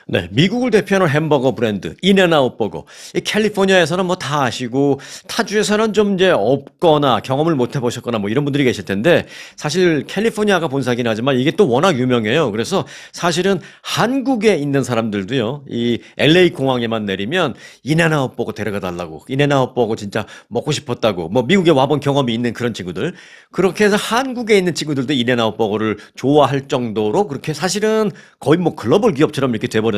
네, 미국을 대표하는 햄버거 브랜드 인앤아웃 버거. 이 캘리포니아에서는 뭐 다 아시고 타주에서는 좀 이제 없거나 경험을 못 해보셨거나 뭐 이런 분들이 계실 텐데 사실 캘리포니아가 본사긴 하지만 이게 또 워낙 유명해요. 그래서 사실은 한국에 있는 사람들도요, 이 LA 공항에만 내리면 인앤아웃 버거 데려가 달라고, 인앤아웃 버거 진짜 먹고 싶었다고, 뭐 미국에 와본 경험이 있는 그런 친구들, 그렇게 해서 한국에 있는 친구들도 인앤아웃 버거를 좋아할 정도로 그렇게 사실은 거의 뭐 글로벌 기업처럼 이렇게 돼버렸는데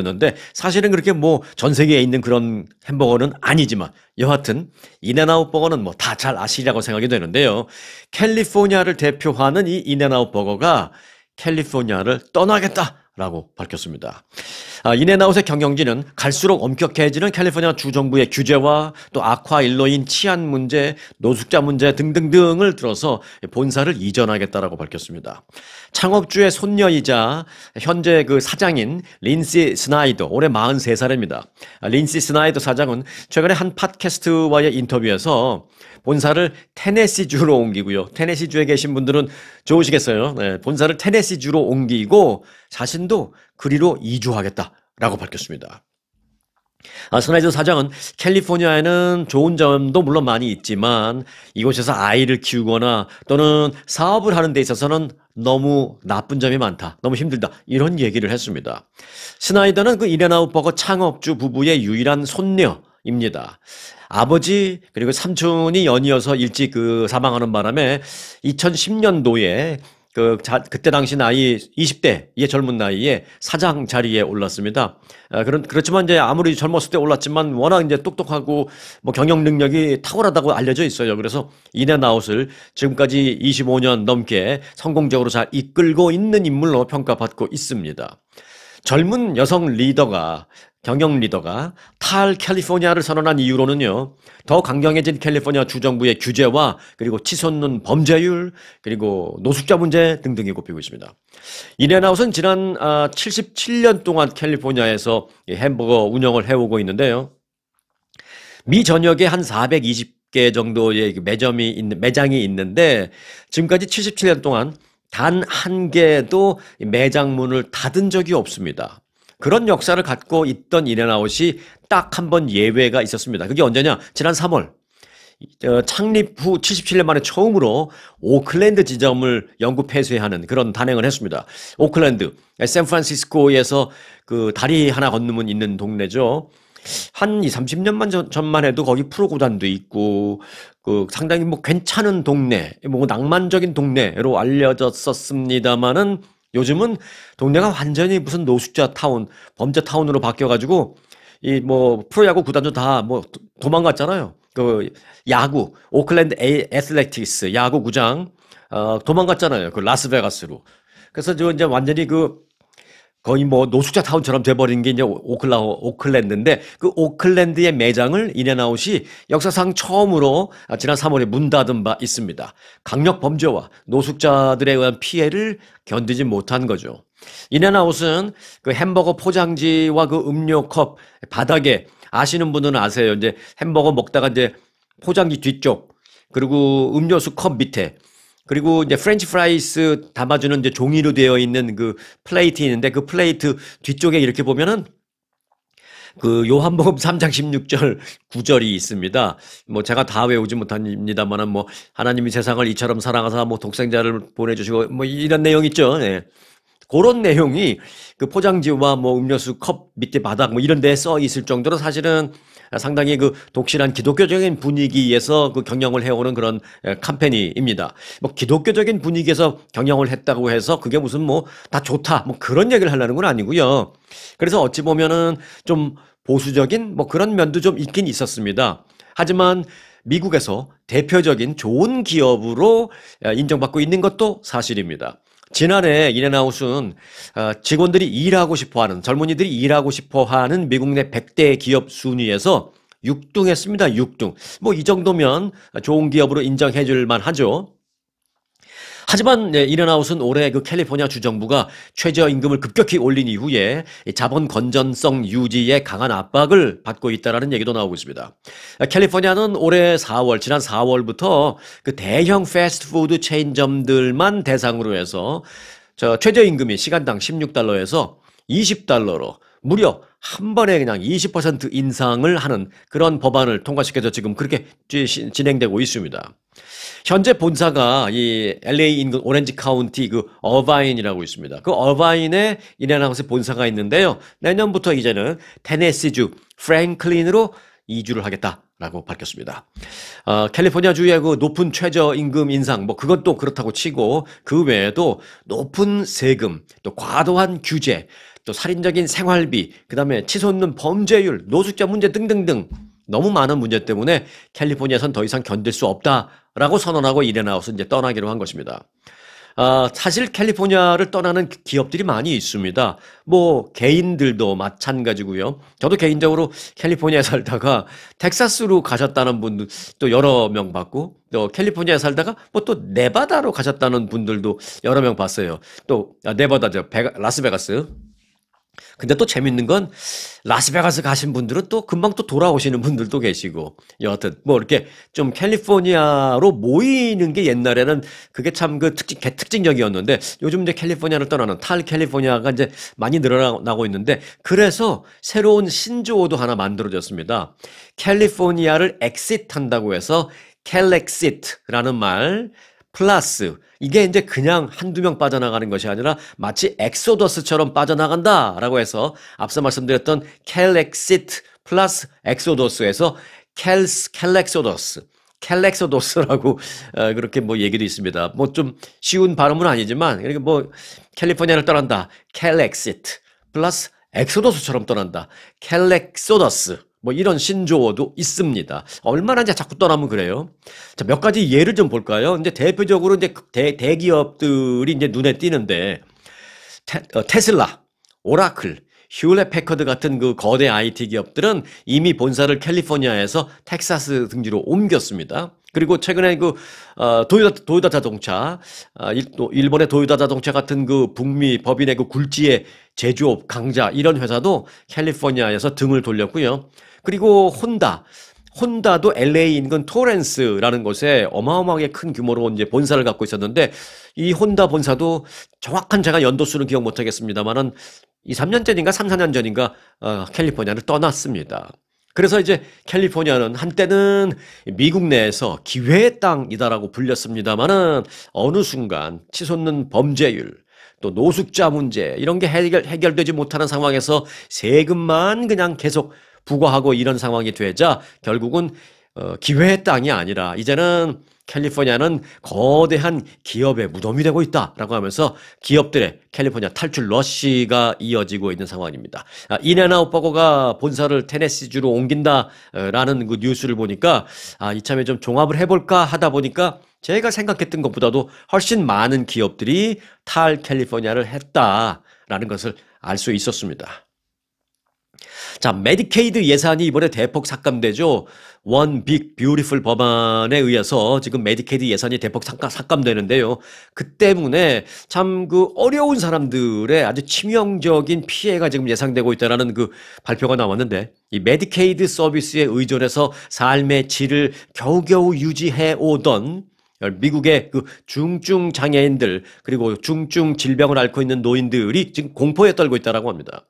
사실은 그렇게 뭐 전 세계에 있는 그런 햄버거는 아니지만 여하튼 인앤아웃 버거는 뭐 다 잘 아시리라고 생각이 되는데요. 캘리포니아를 대표하는 이 인앤아웃 버거가 캘리포니아를 떠나겠다라고 밝혔습니다. 인앤아웃의 경영진은 갈수록 엄격해지는 캘리포니아 주정부의 규제와 또 악화 일로인 치안 문제, 노숙자 문제 등등등을 들어서 본사를 이전하겠다라고 밝혔습니다. 창업주의 손녀이자 현재 그 사장인 린시 스나이더, 올해 43살입니다. 린시 스나이더 사장은 최근에 한 팟캐스트와의 인터뷰에서 본사를 테네시주로 옮기고요. 테네시주에 계신 분들은 좋으시겠어요. 네, 본사를 테네시주로 옮기고 자신도 그리로 이주하겠다라고 밝혔습니다. 스나이더 사장은 캘리포니아에는 좋은 점도 물론 많이 있지만 이곳에서 아이를 키우거나 또는 사업을 하는 데 있어서는 너무 나쁜 점이 많다. 너무 힘들다. 이런 얘기를 했습니다. 스나이더는 그 인앤아웃 버거 창업주 부부의 유일한 손녀입니다. 아버지 그리고 삼촌이 연이어서 일찍 사망하는 바람에 2010년도에 그때 당시 나이 20대의 젊은 나이에 사장 자리에 올랐습니다. 그렇지만 이제 아무리 젊었을 때 올랐지만 워낙 이제 똑똑하고 뭐 경영 능력이 탁월하다고 알려져 있어요. 그래서 인앤아웃을 지금까지 25년 넘게 성공적으로 잘 이끌고 있는 인물로 평가받고 있습니다. 젊은 여성 리더가 경영 리더가 탈 캘리포니아를 선언한 이유로는요, 더 강경해진 캘리포니아 주정부의 규제와 그리고 치솟는 범죄율 그리고 노숙자 문제 등등이 꼽히고 있습니다. 인앤아웃은 지난 77년 동안 캘리포니아에서 햄버거 운영을 해오고 있는데요. 미 전역에 한 420개 정도의 매장이 있는데 지금까지 77년 동안 단 한 개도 매장 문을 닫은 적이 없습니다. 그런 역사를 갖고 있던 인앤아웃이 딱 한 번 예외가 있었습니다. 그게 언제냐? 지난 3월. 창립 후 77년 만에 처음으로 오클랜드 지점을 영구 폐쇄하는 그런 단행을 했습니다. 오클랜드, 샌프란시스코에서 그 다리 하나 건너면 있는 동네죠. 한 20, 30년만 전만 해도 거기 프로구단도 있고, 상당히 뭐 괜찮은 동네, 뭐 낭만적인 동네로 알려졌었습니다만은 요즘은 동네가 완전히 무슨 노숙자 타운, 범죄 타운으로 바뀌어가지고, 이 뭐 프로야구 구단도 다 뭐 도망갔잖아요. 야구, 오클랜드 애슬레틱스 야구구장, 도망갔잖아요. 그 라스베가스로. 그래서 이제 완전히 거의 뭐 노숙자 타운처럼 돼버린 게 이제 오클랜드인데 그 오클랜드의 매장을 인앤아웃이 역사상 처음으로 지난 3월에 문 닫은 바 있습니다. 강력 범죄와 노숙자들에 의한 피해를 견디지 못한 거죠. 인앤아웃은 그 햄버거 포장지와 그 음료컵 바닥에 아시는 분들은 아세요. 이제 햄버거 먹다가 이제 포장지 뒤쪽 그리고 음료수 컵 밑에 그리고 이제 프렌치 프라이스 담아주는 이제 종이로 되어 있는 그 플레이트 있는데 그 플레이트 뒤쪽에 이렇게 보면은 그 요한복음 3장 16절 구절이 있습니다. 뭐 제가 다 외우지 못합니다만은 뭐 하나님이 세상을 이처럼 사랑하사 뭐 독생자를 보내주시고 뭐 이런 내용 있죠. 네. 그런 내용이 그 포장지와 뭐 음료수 컵 밑에 바닥 뭐 이런 데에 써 있을 정도로 사실은 상당히 그 독실한 기독교적인 분위기에서 그 경영을 해오는 그런 캠페인입니다. 뭐 기독교적인 분위기에서 경영을 했다고 해서 그게 무슨 뭐 다 좋다 뭐 그런 얘기를 하려는 건 아니고요. 그래서 어찌 보면은 좀 보수적인 뭐 그런 면도 좀 있긴 있었습니다. 하지만 미국에서 대표적인 좋은 기업으로 인정받고 있는 것도 사실입니다. 지난해 인앤아웃은 직원들이 일하고 싶어하는 젊은이들이 일하고 싶어하는 미국 내 100대 기업 순위에서 6등 했습니다. 6등. 뭐 이 정도면 좋은 기업으로 인정해 줄 만하죠. 하지만 인앤아웃은 올해 그 캘리포니아 주정부가 최저임금을 급격히 올린 이후에 자본 건전성 유지에 강한 압박을 받고 있다는 얘기도 나오고 있습니다. 캘리포니아는 올해 4월, 지난 4월부터 그 대형 패스트푸드 체인점들만 대상으로 해서 최저임금이 시간당 $16에서 $20로 무려 한 번에 그냥 20% 인상을 하는 그런 법안을 통과시켜서 지금 그렇게 진행되고 있습니다. 현재 본사가 이 LA 인근 오렌지 카운티 그 어바인이라고 있습니다. 그 어바인에 인앤아웃의 본사가 있는데요. 내년부터 이제는 테네시주 프랭클린으로 이주를 하겠다라고 밝혔습니다. 캘리포니아주의 그 높은 최저임금 인상, 뭐 그것도 그렇다고 치고 그 외에도 높은 세금, 또 과도한 규제, 또 살인적인 생활비, 그다음에 치솟는 범죄율, 노숙자 문제 등등등 너무 많은 문제 때문에 캘리포니아선 더 이상 견딜 수 없다라고 선언하고 인앤아웃은 이제 떠나기로 한 것입니다. 사실 캘리포니아를 떠나는 기업들이 많이 있습니다. 뭐 개인들도 마찬가지고요. 저도 개인적으로 캘리포니아에 살다가 텍사스로 가셨다는 분들 또 여러 명 봤고, 또 캘리포니아에 살다가 뭐 또 네바다로 가셨다는 분들도 여러 명 봤어요. 또 네바다죠, 라스베가스. 근데 또 재밌는 건 라스베가스 가신 분들은 또 금방 또 돌아오시는 분들도 계시고, 여하튼 뭐 이렇게 좀 캘리포니아로 모이는 게 옛날에는 그게 참 그 특징적이었는데, 요즘 이제 캘리포니아를 떠나는 탈 캘리포니아가 이제 많이 늘어나고 있는데, 그래서 새로운 신조어도 하나 만들어졌습니다. 캘리포니아를 엑시트한다고 해서 캘렉시트라는 말 플러스, 이게 이제 그냥 한두 명 빠져나가는 것이 아니라 마치 엑소더스처럼 빠져나간다라고 해서 앞서 말씀드렸던 캘렉시트 플러스 엑소더스에서 캘렉소더스라고 그렇게 뭐 얘기도 있습니다. 뭐 좀 쉬운 발음은 아니지만, 그러니까 뭐 캘리포니아를 떠난다, 캘렉시트 플러스 엑소더스처럼 떠난다, 캘렉소더스. 뭐 이런 신조어도 있습니다. 얼마나 이제 자꾸 떠나면 그래요. 자, 몇 가지 예를 좀 볼까요? 이제 대표적으로 이제 대기업들이 이제 눈에 띄는데, 테슬라, 오라클, 휴렛 패커드 같은 그 거대 IT 기업들은 이미 본사를 캘리포니아에서 텍사스 등지로 옮겼습니다. 그리고 최근에 그 도요타 자동차, 또 일본의 도요타 자동차 같은 그 북미 법인의 그 굴지의 제조업 강자, 이런 회사도 캘리포니아에서 등을 돌렸고요. 그리고 혼다도 LA 인근 토렌스라는 곳에 어마어마하게 큰 규모로 이제 본사를 갖고 있었는데, 이 혼다 본사도 정확한 제가 연도수는 기억 못 하겠습니다만은 2, 3년 전인가 3, 4년 전인가 캘리포니아를 떠났습니다. 그래서 이제 캘리포니아는 한때는 미국 내에서 기회의 땅이다라고 불렸습니다만은 어느 순간 치솟는 범죄율, 또 노숙자 문제, 이런 게 해결되지 못하는 상황에서 세금만 그냥 계속 부과하고 이런 상황이 되자 결국은 기회의 땅이 아니라 이제는 캘리포니아는 거대한 기업의 무덤이 되고 있다라고 하면서 기업들의 캘리포니아 탈출 러시가 이어지고 있는 상황입니다. 인앤아웃 버거가 본사를 테네시주로 옮긴다라는 그 뉴스를 보니까 이참에 좀 종합을 해볼까 하다 보니까 제가 생각했던 것보다도 훨씬 많은 기업들이 탈 캘리포니아를 했다라는 것을 알 수 있었습니다. 자, 메디케이드 예산이 이번에 대폭 삭감되죠. One Big Beautiful 법안에 의해서 지금 메디케이드 예산이 대폭 삭감되는데요. 그 때문에 참 그 어려운 사람들의 아주 치명적인 피해가 지금 예상되고 있다는 그 발표가 나왔는데, 이 메디케이드 서비스에 의존해서 삶의 질을 겨우겨우 유지해 오던 미국의 그 중증 장애인들, 그리고 중증 질병을 앓고 있는 노인들이 지금 공포에 떨고 있다고 합니다.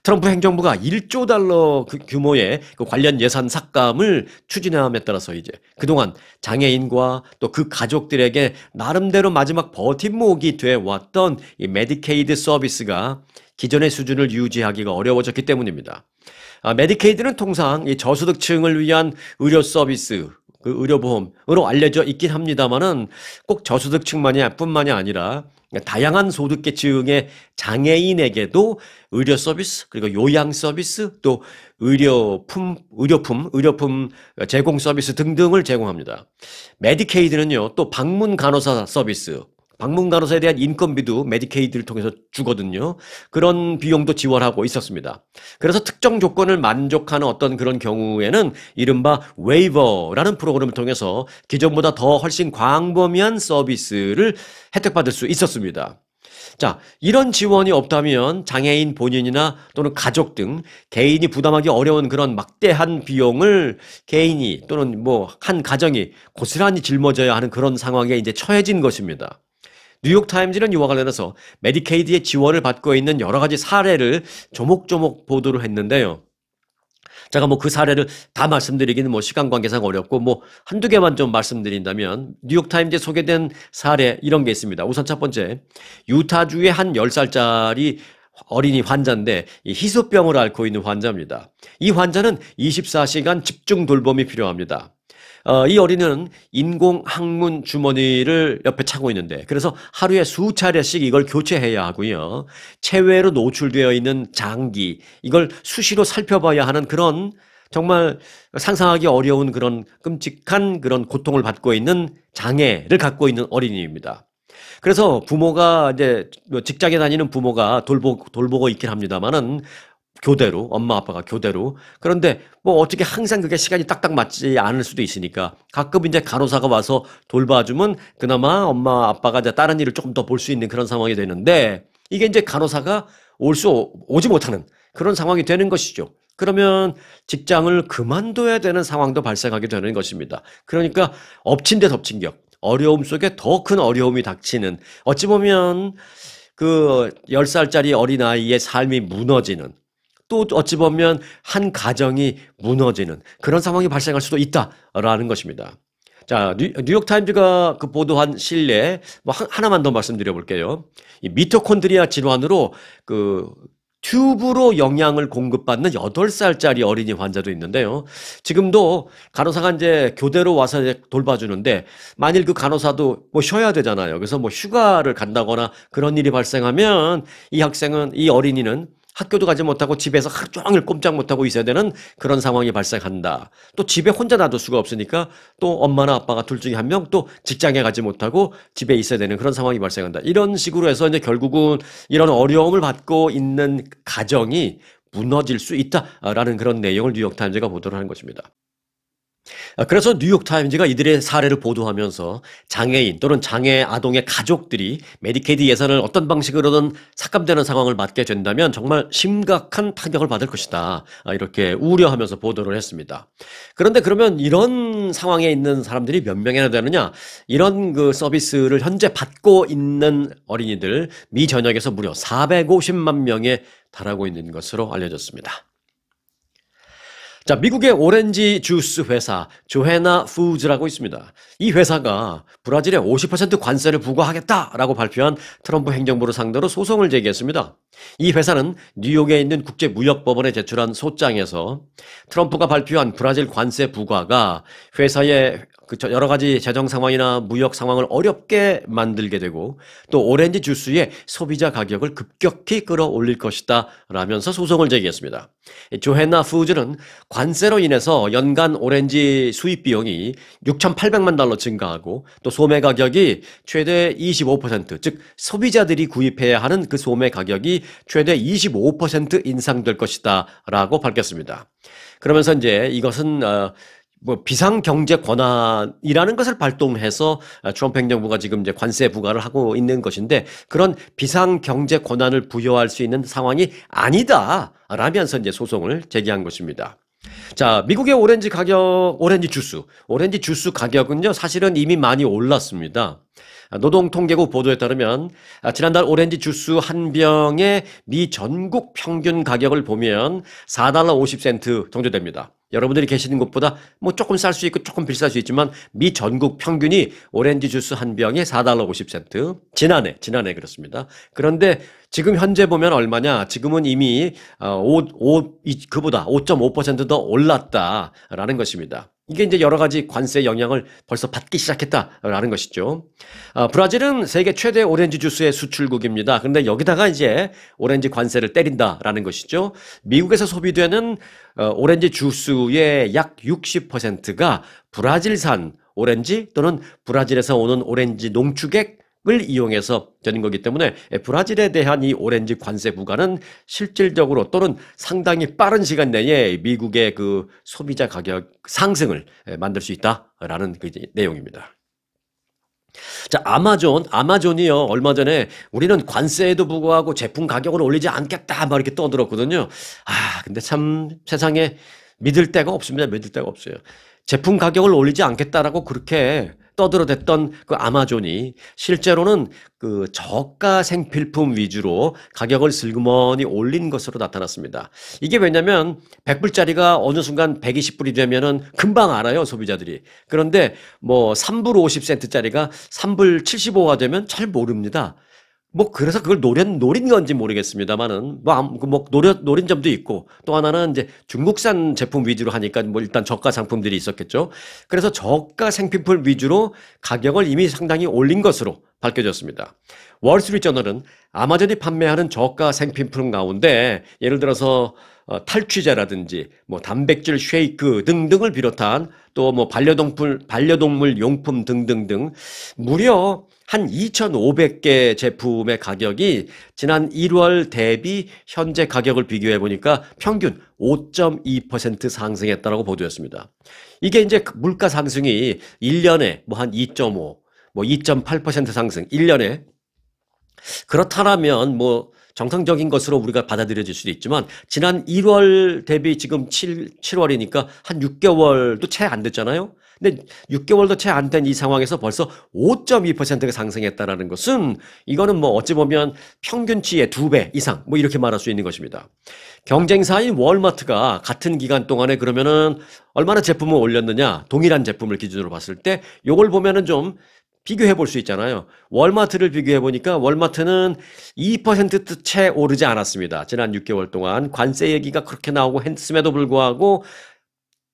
트럼프 행정부가 1조 달러 규모의 그 관련 예산 삭감을 추진함에 따라서 이제 그동안 장애인과 또 그 가족들에게 나름대로 마지막 버팀목이 돼 왔던 이 메디케이드 서비스가 기존의 수준을 유지하기가 어려워졌기 때문입니다. 메디케이드는 통상 이 저소득층을 위한 의료 서비스, 그 의료보험으로 알려져 있긴 합니다만은 꼭 저소득층뿐만이 아니라 다양한 소득계층의 장애인에게도 의료 서비스, 그리고 요양 서비스, 또 의료품 제공 서비스 등등을 제공합니다. 메디케이드는요, 또 방문 간호사 서비스, 방문 간호사에 대한 인건비도 메디케이드를 통해서 주거든요. 그런 비용도 지원하고 있었습니다. 그래서 특정 조건을 만족하는 어떤 그런 경우에는 이른바 웨이버라는 프로그램을 통해서 기존보다 더 훨씬 광범위한 서비스를 혜택받을 수 있었습니다. 자, 이런 지원이 없다면 장애인 본인이나 또는 가족 등 개인이 부담하기 어려운 그런 막대한 비용을 개인이 또는 뭐 한 가정이 고스란히 짊어져야 하는 그런 상황에 이제 처해진 것입니다. 뉴욕타임즈는 이와 관련해서 메디케이드의 지원을 받고 있는 여러 가지 사례를 조목조목 보도를 했는데요. 제가 뭐 그 사례를 다 말씀드리기는 뭐 시간 관계상 어렵고 뭐 한두 개만 좀 말씀드린다면 뉴욕타임즈에 소개된 사례 이런 게 있습니다. 우선 첫 번째, 유타주의 한 10살짜리 어린이 환자인데 이 희소병을 앓고 있는 환자입니다. 이 환자는 24시간 집중 돌봄이 필요합니다. 이 어린이는 인공 항문 주머니를 옆에 차고 있는데 그래서 하루에 수차례씩 이걸 교체해야 하고요. 체외로 노출되어 있는 장기 이걸 수시로 살펴봐야 하는 그런 정말 상상하기 어려운 그런 끔찍한 그런 고통을 받고 있는 장애를 갖고 있는 어린이입니다. 그래서 부모가 이제 직장에 다니는 부모가 돌보고 있긴 합니다만은 교대로, 엄마 아빠가 교대로. 그런데 뭐 어떻게 항상 그게 시간이 딱딱 맞지 않을 수도 있으니까 가끔 이제 간호사가 와서 돌봐주면 그나마 엄마 아빠가 이제 다른 일을 조금 더 볼 수 있는 그런 상황이 되는데 이게 이제 간호사가 오지 못하는 그런 상황이 되는 것이죠. 그러면 직장을 그만둬야 되는 상황도 발생하게 되는 것입니다. 그러니까 엎친 데 덮친 격, 어려움 속에 더 큰 어려움이 닥치는 어찌 보면 그 10살짜리 어린아이의 삶이 무너지는 또 어찌 보면 한 가정이 무너지는 그런 상황이 발생할 수도 있다라는 것입니다. 자, 뉴욕타임즈가 그 보도한 실내 뭐 하나만 더 말씀드려 볼게요. 이 미토콘드리아 질환으로 그 튜브로 영양을 공급받는 8살짜리 어린이 환자도 있는데요. 지금도 간호사가 이제 교대로 와서 이제 돌봐주는데 만일 그 간호사도 뭐 쉬어야 되잖아요. 그래서 뭐 휴가를 간다거나 그런 일이 발생하면 이 어린이는 학교도 가지 못하고 집에서 하루 종일 꼼짝 못하고 있어야 되는 그런 상황이 발생한다. 또 집에 혼자 놔둘 수가 없으니까 또 엄마나 아빠가 둘 중에 한 명 또 직장에 가지 못하고 집에 있어야 되는 그런 상황이 발생한다. 이런 식으로 해서 이제 결국은 이런 어려움을 받고 있는 가정이 무너질 수 있다라는 그런 내용을 뉴욕타임즈가 보도를 하는 것입니다. 그래서 뉴욕타임즈가 이들의 사례를 보도하면서 장애인 또는 장애 아동의 가족들이 메디케이드 예산을 어떤 방식으로든 삭감되는 상황을 맞게 된다면 정말 심각한 타격을 받을 것이다. 이렇게 우려하면서 보도를 했습니다. 그런데 그러면 이런 상황에 있는 사람들이 몇 명이나 되느냐? 이런 그 서비스를 현재 받고 있는 어린이들 미 전역에서 무려 450만 명에 달하고 있는 것으로 알려졌습니다. 자, 미국의 오렌지 주스 회사 조헤나 푸드라고 있습니다. 이 회사가 브라질에 50% 관세를 부과하겠다라고 발표한 트럼프 행정부를 상대로 소송을 제기했습니다. 이 회사는 뉴욕에 있는 국제무역법원에 제출한 소장에서 트럼프가 발표한 브라질 관세 부과가 회사의 여러 가지 재정 상황이나 무역 상황을 어렵게 만들게 되고 또 오렌지 주스의 소비자 가격을 급격히 끌어올릴 것이다 라면서 소송을 제기했습니다. 조헤나 푸드는 관세로 인해서 연간 오렌지 수입 비용이 6,800만 달러 증가하고 또 소매 가격이 최대 25%, 즉 소비자들이 구입해야 하는 그 소매 가격이 최대 25% 인상될 것이다 라고 밝혔습니다. 그러면서 이제 이것은 비상경제 권한이라는 것을 발동해서 트럼프 행정부가 지금 이제 관세 부과를 하고 있는 것인데 그런 비상경제 권한을 부여할 수 있는 상황이 아니다 라면서 이제 소송을 제기한 것입니다. 자, 미국의 오렌지 주스 가격은요, 사실은 이미 많이 올랐습니다. 노동통계국 보도에 따르면 지난달 오렌지 주스 한 병의 미 전국 평균 가격을 보면 4달러 50센트 정도 됩니다. 여러분들이 계시는 곳보다 뭐 조금 쌀 수 있고 조금 비쌀 수 있지만 미 전국 평균이 오렌지 주스 한 병에 4달러 50센트. 지난해 그렇습니다. 그런데 지금 현재 보면 얼마냐? 지금은 이미 그보다 5.5% 더 올랐다라는 것입니다. 이게 이제 여러 가지 관세 영향을 벌써 받기 시작했다라는 것이죠. 브라질은 세계 최대 오렌지 주스의 수출국입니다. 그런데 여기다가 이제 오렌지 관세를 때린다라는 것이죠. 미국에서 소비되는 오렌지 주스의 약 60%가 브라질산 오렌지 또는 브라질에서 오는 오렌지 농축액 을 이용해서 되는 거기 때문에 브라질에 대한 이 오렌지 관세 부과는 실질적으로 또는 상당히 빠른 시간 내에 미국의 그 소비자 가격 상승을 만들 수 있다라는 그 내용입니다. 자, 아마존이요. 얼마 전에 우리는 관세에도 불구하고 제품 가격을 올리지 않겠다 막 이렇게 떠들었거든요. 근데 참 세상에 믿을 데가 없습니다. 믿을 데가 없어요. 제품 가격을 올리지 않겠다라고 그렇게 떠들어댔던 그 아마존이 실제로는 그 저가 생필품 위주로 가격을 슬그머니 올린 것으로 나타났습니다. 이게 왜냐면 100불짜리가 어느 순간 120불이 되면은 금방 알아요, 소비자들이. 그런데 뭐 3불 50센트짜리가 3불 75가 되면 잘 모릅니다. 뭐 그래서 그걸 노린 건지 모르겠습니다만은 노린 점도 있고 또 하나는 이제 중국산 제품 위주로 하니까 뭐 일단 저가 상품들이 있었겠죠. 그래서 저가 생필품 위주로 가격을 이미 상당히 올린 것으로 밝혀졌습니다. 월스트리트저널은 아마존이 판매하는 저가 생필품 가운데 예를 들어서 탈취제라든지 뭐 단백질 쉐이크 등등을 비롯한 또 뭐 반려동물 용품 등등등 무려 한 2,500개 제품의 가격이 지난 1월 대비 현재 가격을 비교해 보니까 평균 5.2% 상승했다라고 보도했습니다. 이게 이제 물가 상승이 1년에 뭐 한 2.5, 뭐 2.8% 상승, 1년에 그렇다면 뭐 정상적인 것으로 우리가 받아들여질 수도 있지만 지난 1월 대비 지금 7월이니까 한 6개월도 채 안 됐잖아요. 근데 6개월도 채 안 된 이 상황에서 벌써 5.2%가 상승했다라는 것은 이거는 뭐 어찌 보면 평균치의 2배 이상 뭐 이렇게 말할 수 있는 것입니다. 경쟁사인 월마트가 같은 기간 동안에 그러면은 얼마나 제품을 올렸느냐 동일한 제품을 기준으로 봤을 때 요걸 보면은 좀 비교해 볼 수 있잖아요. 월마트를 비교해 보니까 월마트는 2% 채 오르지 않았습니다. 지난 6개월 동안 관세 얘기가 그렇게 나오고 했음에도 불구하고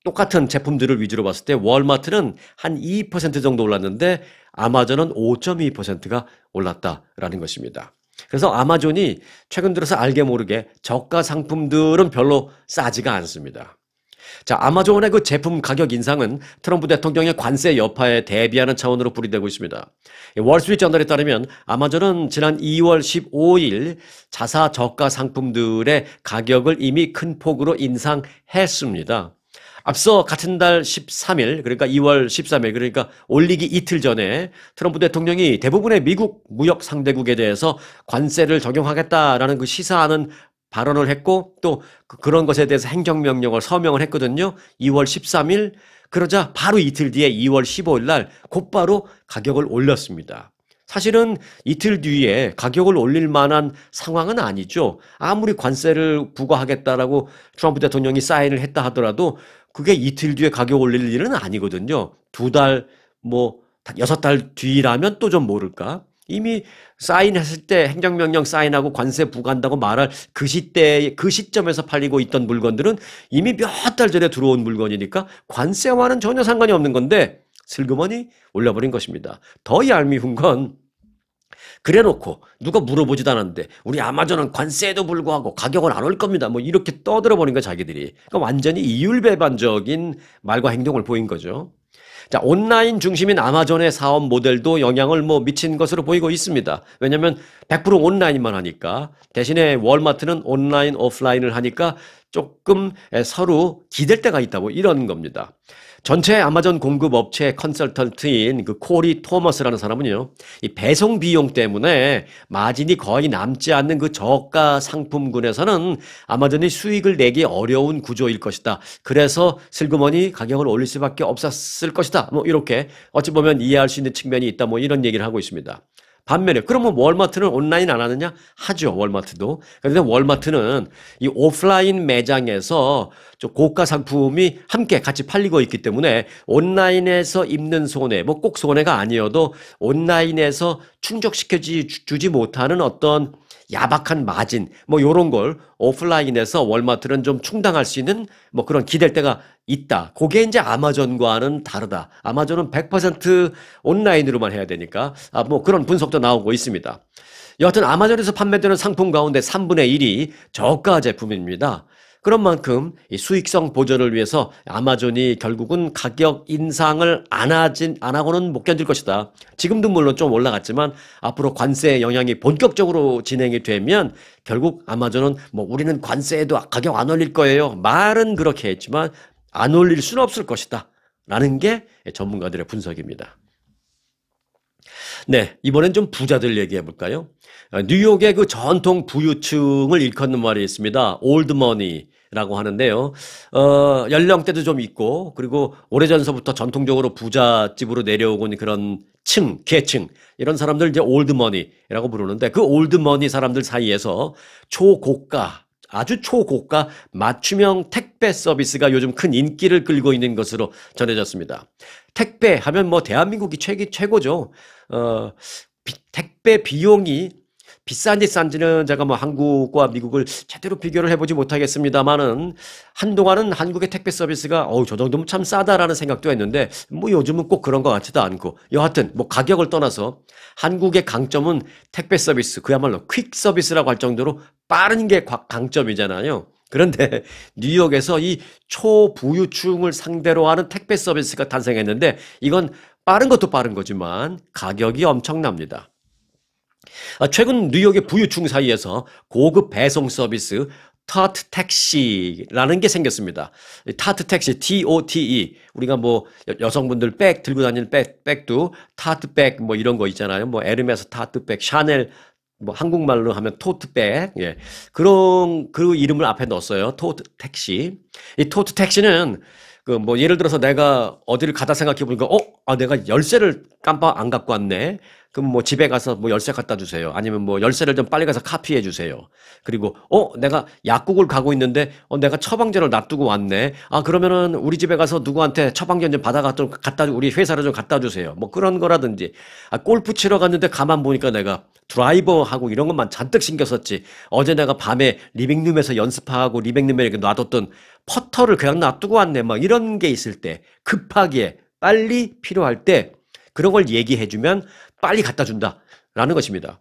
똑같은 제품들을 위주로 봤을 때 월마트는 한 2% 정도 올랐는데 아마존은 5.2%가 올랐다라는 것입니다. 그래서 아마존이 최근 들어서 알게 모르게 저가 상품들은 별로 싸지가 않습니다. 자, 아마존의 그 제품 가격 인상은 트럼프 대통령의 관세 여파에 대비하는 차원으로 풀이되고 있습니다. 월스트리트저널에 따르면 아마존은 지난 2월 15일 자사 저가 상품들의 가격을 이미 큰 폭으로 인상했습니다. 앞서 같은 달 13일, 그러니까 2월 13일, 그러니까 올리기 이틀 전에 트럼프 대통령이 대부분의 미국 무역 상대국에 대해서 관세를 적용하겠다라는 그 시사하는 발언을 했고 또 그런 것에 대해서 행정명령을 서명을 했거든요. 2월 13일 그러자 바로 이틀 뒤에 2월 15일 날 곧바로 가격을 올렸습니다. 사실은 이틀 뒤에 가격을 올릴 만한 상황은 아니죠. 아무리 관세를 부과하겠다라고 트럼프 대통령이 사인을 했다 하더라도 그게 이틀 뒤에 가격 올릴 일은 아니거든요. 2달, 뭐 6달 뒤라면 또 좀 모를까? 이미 사인했을 때 행정명령 사인하고 관세 부과한다고 말할 그 시대에 그 시점에서 팔리고 있던 물건들은 이미 몇 달 전에 들어온 물건이니까 관세와는 전혀 상관이 없는 건데 슬그머니 올려버린 것입니다. 더 얄미운 건 그래놓고 누가 물어보지도 않았는데 우리 아마존은 관세에도 불구하고 가격을 안 올 겁니다. 뭐 이렇게 떠들어버린 거야 자기들이. 그러니까 완전히 이율배반적인 말과 행동을 보인 거죠. 자, 온라인 중심인 아마존의 사업 모델도 영향을 뭐 미친 것으로 보이고 있습니다. 왜냐하면 100% 온라인만 하니까 대신에 월마트는 온라인, 오프라인을 하니까 조금 서로 기댈 때가 있다 뭐 이런 겁니다. 전체 아마존 공급 업체 컨설턴트인 그 코리 토머스라는 사람은요, 이 배송 비용 때문에 마진이 거의 남지 않는 그 저가 상품군에서는 아마존이 수익을 내기 어려운 구조일 것이다. 그래서 슬그머니 가격을 올릴 수밖에 없었을 것이다. 뭐 이렇게 어찌 보면 이해할 수 있는 측면이 있다. 뭐 이런 얘기를 하고 있습니다. 반면에 그러면 월마트는 온라인 안 하느냐? 하죠. 월마트도. 그런데 월마트는 이 오프라인 매장에서 좀 고가 상품이 함께 같이 팔리고 있기 때문에 온라인에서 입는 손해, 뭐 꼭 손해가 아니어도 온라인에서 충족시켜주지 못하는 어떤 야박한 마진, 뭐 요런 걸 오프라인에서 월마트는 좀 충당할 수 있는 뭐 그런 기댈 때가 있다. 그게 이제 아마존과는 다르다. 아마존은 100% 온라인으로만 해야 되니까 뭐 그런 분석도 나오고 있습니다. 여하튼 아마존에서 판매되는 상품 가운데 3분의 1이 저가 제품입니다. 그런 만큼 이 수익성 보전을 위해서 아마존이 결국은 가격 인상을 안 하고는 못 견딜 것이다. 지금도 물론 좀 올라갔지만 앞으로 관세 영향이 본격적으로 진행이 되면 결국 아마존은 뭐 우리는 관세에도 가격 안 올릴 거예요. 말은 그렇게 했지만 안 올릴 수는 없을 것이다. 라는 게 전문가들의 분석입니다. 네, 이번엔 좀 부자들 얘기해 볼까요? 뉴욕의 그 전통 부유층을 일컫는 말이 있습니다. 올드 머니. 라고 하는데요. 연령대도 좀 있고, 그리고 오래전서부터 전통적으로 부잣집으로 내려오고 있는 그런 계층, 이런 사람들 이제 올드머니라고 부르는데, 그 올드머니 사람들 사이에서 초고가, 아주 초고가 맞춤형 택배 서비스가 요즘 큰 인기를 끌고 있는 것으로 전해졌습니다. 택배 하면 뭐 대한민국이 최고죠. 택배 비용이 비싼지 싼지는 제가 뭐 한국과 미국을 제대로 비교를 해보지 못하겠습니다만은 한동안은 한국의 택배 서비스가 저 정도면 참 싸다라는 생각도 했는데 뭐 요즘은 꼭 그런 것 같지도 않고 여하튼 뭐 가격을 떠나서 한국의 강점은 택배 서비스 그야말로 퀵 서비스라고 할 정도로 빠른 게 강점이잖아요. 그런데 뉴욕에서 이 초부유층을 상대로 하는 택배 서비스가 탄생했는데 이건 빠른 것도 빠른 거지만 가격이 엄청납니다. 최근 뉴욕의 부유층 사이에서 고급 배송 서비스 타트 택시라는 게 생겼습니다. 타트 택시, TOTE. 우리가 뭐 여성분들 백 들고 다니는 백도 타트백 뭐 이런 거 있잖아요. 뭐 에르메스 타트백, 샤넬 뭐 한국말로 하면 토트백. 예. 그 이름을 앞에 넣었어요. 토트 택시. 이 토트 택시는 그 뭐 예를 들어서 내가 어디를 가다 생각해 보니까 내가 열쇠를 깜빡 안 갖고 왔네. 그럼 뭐 집에 가서 뭐 열쇠 갖다 주세요. 아니면 뭐 열쇠를 좀 빨리 가서 카피해 주세요. 그리고 내가 약국을 가고 있는데 내가 처방전을 놔두고 왔네. 그러면은 우리 집에 가서 누구한테 처방전 좀 우리 회사로 좀 갖다 주세요. 뭐 그런 거라든지. 골프 치러 갔는데 가만 보니까 내가 드라이버하고 이런 것만 잔뜩 신경 썼지. 어제 내가 밤에 리빙룸에서 연습하고 리빙룸에 이렇게 놔뒀던 퍼터를 그냥 놔두고 왔네. 막 이런 게 있을 때 급하게 빨리 필요할 때 그런 걸 얘기해주면 빨리 갖다 준다라는 것입니다.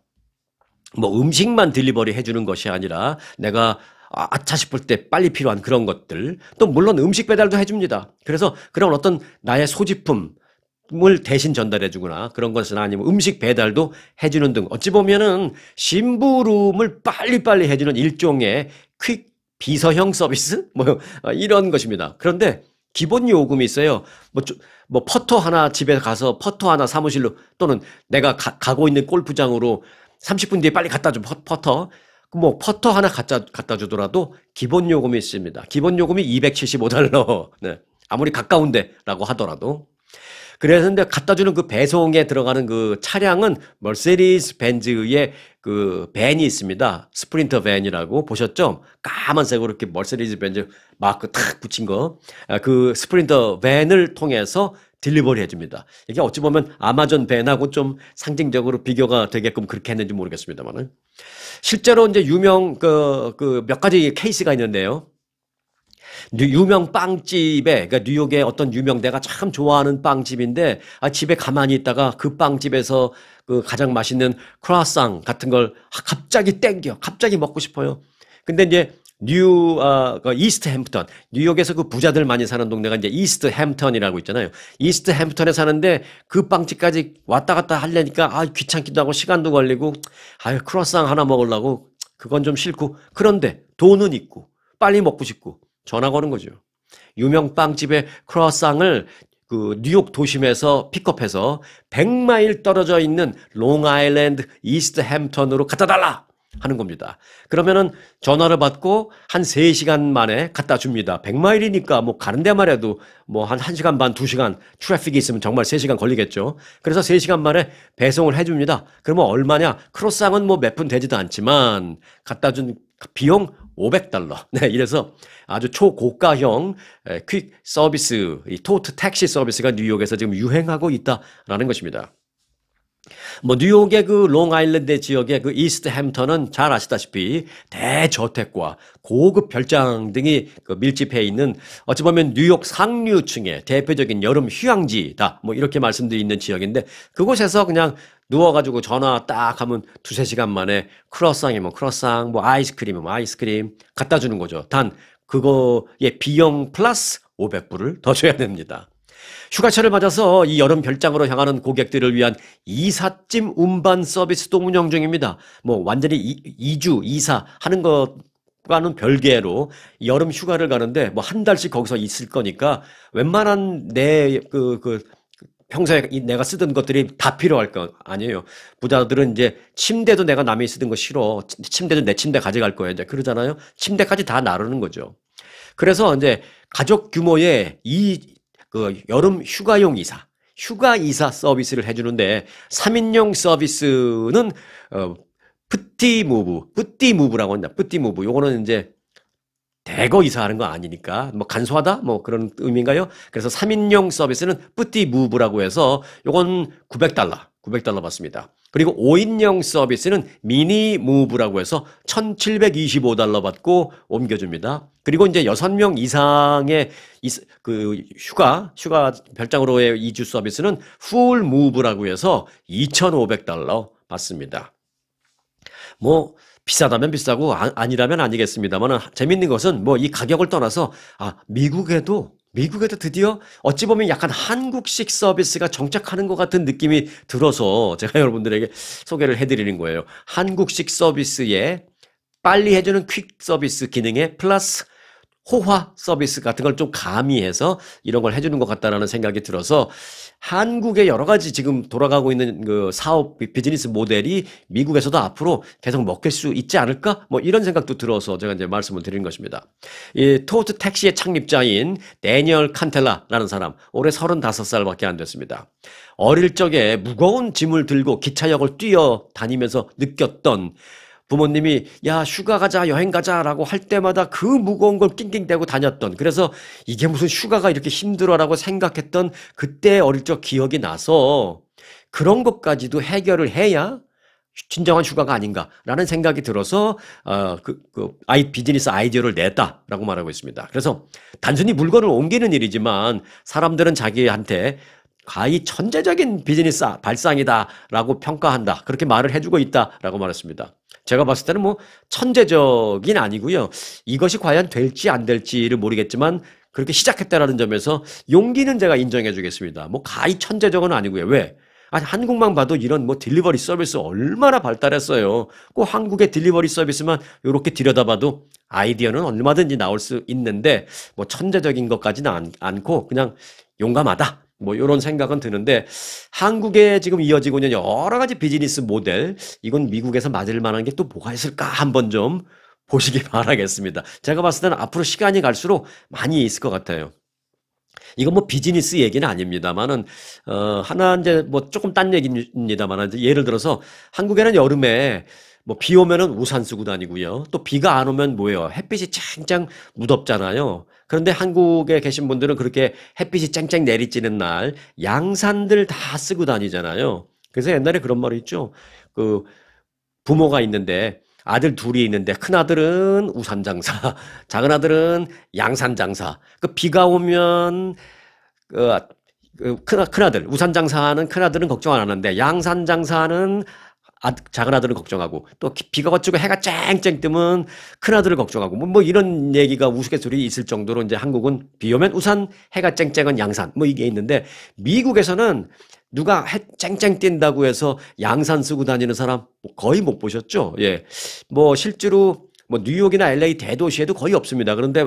뭐 음식만 딜리버리 해주는 것이 아니라 내가 아차 싶을 때 빨리 필요한 그런 것들 또 물론 음식 배달도 해줍니다. 그래서 그런 어떤 나의 소지품을 대신 전달해주거나 그런 것은 아니면 음식 배달도 해주는 등 어찌 보면은 심부름을 빨리빨리 해주는 일종의 퀵 비서형 서비스 뭐 이런 것입니다. 그런데 기본 요금이 있어요. 뭐 퍼터 하나 집에 가서 퍼터 하나 사무실로 또는 내가 가고 있는 골프장으로 30분 뒤에 빨리 갖다 줘 퍼터. 뭐 퍼터 하나 갖다 주더라도 기본 요금이 있습니다. 기본 요금이 $275. 네. 아무리 가까운데라고 하더라도. 그래서 근데 갖다 주는 그 배송에 들어가는 그 차량은 머세디스 벤츠의 그 밴이 있습니다. 스프린터 밴이라고 보셨죠? 까만색으로 이렇게 머세디스 벤츠 마크 탁 붙인 거. 그 스프린터 밴을 통해서 딜리버리 해줍니다. 이게 어찌 보면 아마존 밴하고 좀 상징적으로 비교가 되게끔 그렇게 했는지 모르겠습니다만은. 실제로 이제 유명 몇 가지 케이스가 있는데요. 유명 빵집에, 그러니까 뉴욕의 어떤 유명 내가 참 좋아하는 빵집인데, 집에 가만히 있다가 그 빵집에서 그 가장 맛있는 크로아상 같은 걸 갑자기 먹고 싶어요. 근데 이제 이스트 햄프턴, 뉴욕에서 그 부자들 많이 사는 동네가 이제 이스트 햄프턴이라고 있잖아요. 이스트 햄프턴에 사는데 그 빵집까지 왔다 갔다 하려니까 귀찮기도 하고 시간도 걸리고, 크로아상 하나 먹으려고 그건 좀 싫고, 그런데 돈은 있고 빨리 먹고 싶고. 전화 거는 거죠. 유명 빵집의 크로아상을 그 뉴욕 도심에서 픽업해서 100마일 떨어져 있는 롱아일랜드 이스트 햄턴으로 갖다 달라 하는 겁니다. 그러면은 전화를 받고 한 3시간 만에 갖다 줍니다. 100마일이니까 뭐 가는 데만 해도 뭐 한 1시간 반, 2시간 트래픽이 있으면 정말 3시간 걸리겠죠. 그래서 3시간 만에 배송을 해줍니다. 그러면 얼마냐? 크로상은 뭐 몇 분 되지도 않지만 갖다 준 비용 $500. 네, 이래서 아주 초고가형 퀵 서비스, 이 토트 택시 서비스가 뉴욕에서 지금 유행하고 있다라는 것입니다. 뭐 뉴욕의 그 롱아일랜드 지역의 그 이스트 햄턴은 잘 아시다시피 대저택과 고급 별장 등이 그 밀집해 있는 어찌 보면 뉴욕 상류층의 대표적인 여름 휴양지다. 뭐 이렇게 말씀드리는 지역인데 그곳에서 그냥 누워가지고 전화 딱 하면 2-3시간 만에 크로상이면 크로상, 뭐 아이스크림이면 아이스크림 갖다 주는 거죠. 단 그거의 비용 플러스 $500을 더 줘야 됩니다. 휴가철을 맞아서 이 여름 별장으로 향하는 고객들을 위한 이삿짐 운반 서비스도 운영 중입니다. 뭐 완전히 이사 하는 것과는 별개로 여름 휴가를 가는데 뭐 한 달씩 거기서 있을 거니까 웬만한 평소에 내가 쓰던 것들이 다 필요할 거 아니에요. 부자들은 이제 침대도 내가 남이 쓰던 거 싫어. 침대도 내 침대 가져갈 거야. 이제 그러잖아요. 침대까지 다 나르는 거죠. 그래서 이제 가족 규모의 그 여름 휴가 이사 서비스를 해주는데 3인용 서비스는 뿌띠무브라고 한다. 뿌띠무브. 요거는 이제 대거 이사하는 거 아니니까 뭐 간소하다 뭐 그런 의미인가요? 그래서 3인용 서비스는 뿌띠무브라고 해서 요건 $900 받습니다. 그리고 5인용 서비스는 미니무브라고 해서 $1,725 받고 옮겨줍니다. 그리고 이제 6명 이상의 그 휴가 별장으로의 이주 서비스는 풀무브라고 해서 $2,500 받습니다. 뭐 비싸다면 비싸고 아니라면 아니겠습니다만 재밌는 것은 뭐 이 가격을 떠나서 미국에도 드디어 어찌 보면 약간 한국식 서비스가 정착하는 것 같은 느낌이 들어서 제가 여러분들에게 소개를 해드리는 거예요. 한국식 서비스에 빨리 해주는 퀵 서비스 기능에 플러스 호화 서비스 같은 걸 좀 가미해서 이런 걸 해주는 것 같다라는 생각이 들어서 한국의 여러 가지 지금 돌아가고 있는 그 사업 비즈니스 모델이 미국에서도 앞으로 계속 먹힐 수 있지 않을까? 뭐 이런 생각도 들어서 제가 이제 말씀을 드리는 것입니다. 이 토트 택시의 창립자인 데니얼 칸텔라라는 사람, 올해 35살밖에 안 됐습니다. 어릴 적에 무거운 짐을 들고 기차역을 뛰어 다니면서 느꼈던 부모님이 야 휴가 가자 여행 가자라고 할 때마다 그 무거운 걸 낑낑대고 다녔던, 그래서 이게 무슨 휴가가 이렇게 힘들어라고 생각했던 그때 어릴 적 기억이 나서 그런 것까지도 해결을 해야 진정한 휴가가 아닌가라는 생각이 들어서 비즈니스 아이디어를 냈다라고 말하고 있습니다. 그래서 단순히 물건을 옮기는 일이지만 사람들은 자기한테 가히 천재적인 비즈니스 발상이다라고 평가한다. 그렇게 말을 해주고 있다라고 말했습니다. 제가 봤을 때는 뭐 천재적인 아니고요. 이것이 과연 될지 안 될지를 모르겠지만 그렇게 시작했다라는 점에서 용기는 제가 인정해 주겠습니다. 뭐 가히 천재적은 아니고요. 왜? 한국만 봐도 이런 뭐 딜리버리 서비스 얼마나 발달했어요. 꼭 한국의 딜리버리 서비스만 이렇게 들여다봐도 아이디어는 얼마든지 나올 수 있는데 뭐 천재적인 것까지는 않고 그냥 용감하다. 뭐 이런 생각은 드는데 한국에 지금 이어지고 있는 여러 가지 비즈니스 모델, 이건 미국에서 맞을 만한 게 또 뭐가 있을까 한번 좀 보시기 바라겠습니다. 제가 봤을 때는 앞으로 시간이 갈수록 많이 있을 것 같아요. 이건 뭐 비즈니스 얘기는 아닙니다만은 하나 이제 뭐 조금 딴 얘기입니다만은 예를 들어서 한국에는 여름에 뭐 비 오면은 우산 쓰고 다니고요. 또 비가 안 오면 뭐예요? 햇빛이 쨍쨍 무덥잖아요. 그런데 한국에 계신 분들은 그렇게 햇빛이 쨍쨍 내리쬐는 날 양산들 다 쓰고 다니잖아요. 그래서 옛날에 그런 말이 있죠. 그 부모가 있는데 아들 둘이 있는데 큰 아들은 우산 장사, 작은 아들은 양산 장사. 그 비가 오면 큰 아들 우산 장사하는 큰 아들은 걱정 안 하는데 양산 장사하는 작은 아들은 걱정하고, 또 비가 걷히고 해가 쨍쨍 뜨면 큰 아들을 걱정하고, 뭐 이런 얘기가 우스갯소리 있을 정도로 이제 한국은 비 오면 우산, 해가 쨍쨍은 양산, 뭐 이게 있는데 미국에서는 누가 해 쨍쨍 뛴다고 해서 양산 쓰고 다니는 사람 거의 못 보셨죠? 예. 뭐 실제로 뭐 뉴욕이나 LA 대도시에도 거의 없습니다. 그런데